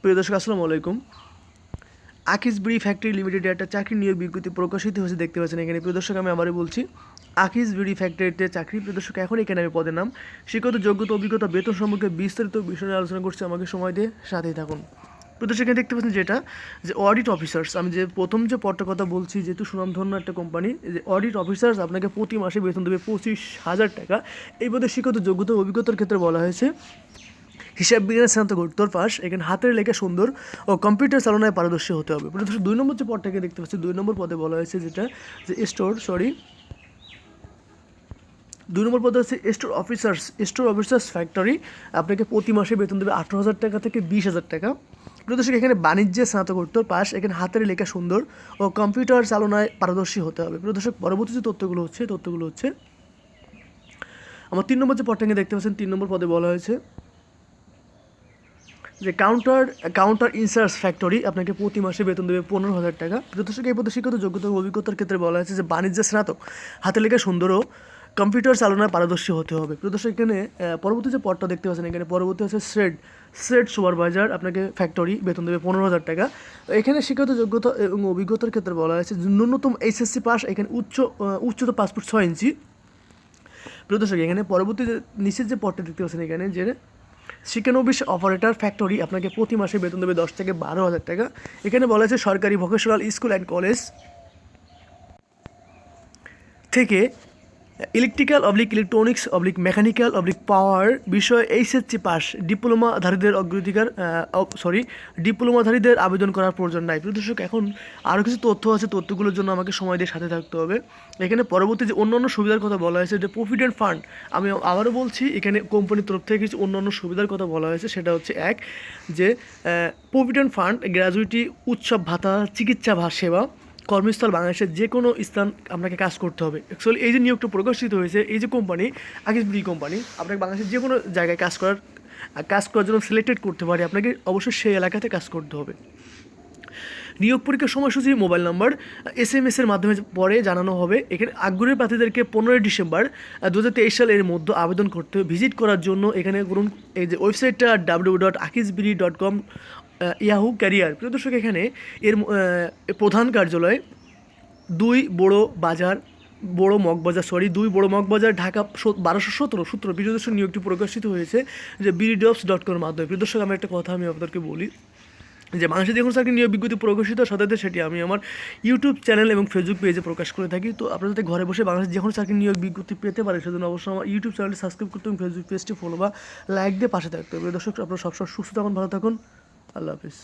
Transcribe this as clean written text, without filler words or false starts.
প্রিয় দর্শক আসসালামু আলাইকুম। আকিজ বিড়ি ফ্যাক্টরি লিমিটেডে একটা চাকরি নিয়োগ বিজ্ঞপ্তি প্রকাশিত হয়েছে, দেখতে পাচ্ছেন এখানে। প্রিয় দর্শক আমি আবারও বলছি, আকিজ বিড়ি ফ্যাক্টরিতে চাকরি। প্রিয় দর্শক এখন এখানে আমি পদের নাম, শিক্ষত যোগ্যতা, অভিজ্ঞতা, বেতন সম্পর্কে বিস্তারিত বিষয় নিয়ে আলোচনা করছি। আমাকে সময় দিয়ে সাথেই থাকুন। প্রিয় দর্শক এখানে দেখতে পাচ্ছেন যেটা যে অডিট অফিসার্স, আমি যে প্রথম যে পদটার কথা বলছি, যেহেতু সুনামধন্য একটা কোম্পানি, যে অডিট অফিসার্স আপনাকে প্রতি মাসে বেতন দেবে 25,000 টাকা। এই পদে শিক্ষত যোগ্যতা, অভিজ্ঞতার ক্ষেত্রে বলা হয়েছে হিসাব বিজ্ঞানের স্নাতকোত্তর পাস, এখানে হাতের লেখা সুন্দর ও কম্পিউটার চালনায় পারদর্শী হতে হবে। প্রথম 2 নম্বর যে পদটাকে দেখতে পাচ্ছি, 2 নম্বর পদে বলা হয়েছে যেটা যে 2 নম্বর পদে হচ্ছে স্টোর অফিসার্স ফ্যাক্টরি। আপনাকে প্রতি মাসে বেতন দেবে 18,000 টাকা থেকে 20,000 টাকা। প্রদর্শক এখানে বাণিজ্যে স্নাতকোত্তর পাস, এখানে হাতের লেখা সুন্দর ও কম্পিউটার চালনায় পারদর্শী হতে হবে। প্রদর্শক পরবর্তী যে তথ্যগুলো হচ্ছে আমার 3 নম্বর যে পদটাকে দেখতে পাচ্ছেন, 3 নম্বর পদে বলা হয়েছে যে কাউন্টার ইনসার্স ফ্যাক্টরি, আপনাকে প্রতি মাসে বেতন দেবে 15,000 টাকা। প্রদর্শক এই পদে শিক্ষত যোগ্যতা ও অভিজ্ঞতার ক্ষেত্রে বলা হয়েছে যে বাণিজ্যের স্নাতক, হাতে লেখা সুন্দর ও কম্পিউটার চালনায় পারদর্শী হতে হবে। প্রদর্শক এখানে পরবর্তী যে পদটা দেখতে পাচ্ছেন, এখানে পরবর্তী হচ্ছে শ্রেড সুপারভাইজার, আপনাকে ফ্যাক্টরি, বেতন দেবে 15,000 টাকা। এখানে শিক্ষত যোগ্যতা এবং অভিজ্ঞতার ক্ষেত্রে বলা হয়েছে ন্যূনতম এইচএসসি পাস, এখানে উচ্চতা 5 ফুট 6 ইঞ্চি। প্রদর্শক এখানে পরবর্তী যে নিচের যে পদটা দেখতে পাচ্ছেন, এখানে যে শিক্ষানবিশ অপারেটর ফ্যাক্টরি, আপনাকে প্রতি মাসে বেতন দেবে 10 থেকে 12,000 টাকা। এখানে বলা হয়েছে সরকারি ভোকেশনাল স্কুল অ্যান্ড কলেজ থেকে ইলেকট্রিক্যাল/ইলেকট্রনিক্স/মেকানিক্যাল/পাওয়ার বিষয় এইচএসসি পাস ডিপ্লোমাধারীদের আবেদন করার প্রয়োজন নাই। প্রদর্শক এখন আরও কিছু তথ্য আছে, তথ্যগুলোর জন্য আমাকে সময় দিয়ে সাথে থাকতে হবে। এখানে পরবর্তী যে অন্যান্য সুবিধার কথা বলা হয়েছে, যে প্রভিডেন্ট ফান্ড, আমি আবারও বলছি এখানে কোম্পানির তরফ থেকে কিছু অন্যান্য সুবিধার কথা বলা হয়েছে। সেটা হচ্ছে যে প্রভিডেন্ট ফান্ড, গ্র্যাজুইটি, উৎসব ভাতা, চিকিৎসা সেবা, কর্মস্থল বাংলাদেশের যে কোনো স্থান আপনাকে কাজ করতে হবে। অ্যাকচুয়ালি এই যে নিয়োগটা প্রকাশিত হয়েছে, এই যে কোম্পানি আকিজ বিড়ি কোম্পানি আপনাকে বাংলাদেশের যে কোনো জায়গায় কাজ করার জন্য সিলেক্টেড করতে পারে। আপনাকে অবশ্যই সেই এলাকাতে কাজ করতে হবে। নিয়োগ পরীক্ষার সময়সূচি, মোবাইল নাম্বার, SMS-এর মাধ্যমে পরে জানানো হবে। এখানে আগ্রহী প্রার্থীদেরকে 15 ডিসেম্বর 2023 সালের মধ্যে আবেদন করতে হবে। ভিজিট করার জন্য এখানে করুন এই যে ওয়েবসাইটটা www.akijbiri.com ইয়াহু ক্যারিয়ার। প্রিয় দর্শক এখানে এর প্রধান কার্যালয় 2 বড় মগবাজার, ঢাকা 1217 প্রিয় দর্শক নিয়োগটি প্রকাশিত হয়েছে যে biri.com এর মাধ্যমে। প্রিয় দর্শক আমি একটা কথা আপনাদেরকে বলি, যে বাংলাদেশে যে কোনো চাকরি নিয়োগ বিজ্ঞপ্তি প্রকাশিত সাথে সেটি আমি আমার ইউটিউব চ্যানেল এবং ফেসবুক পেজে প্রকাশ করে থাকি। তো আপনারা যাতে ঘরে বসে বাংলাদেশে যে কোনো চাকরি নিয়োগ বিজ্ঞপ্তি পেতে পারে, সেজন্য অবশ্যই আমার ইউটিউব চ্যানেলটি সাবস্ক্রাইব করতে এবং ফেসবুক পেজটি ফলো বা লাইক দিয়ে পাশে থাকতে হবে। দর্শক আপনারা সবসময় সুস্থ থাকুন, ভালো থাকুন, আল্লাহ হাফিজ।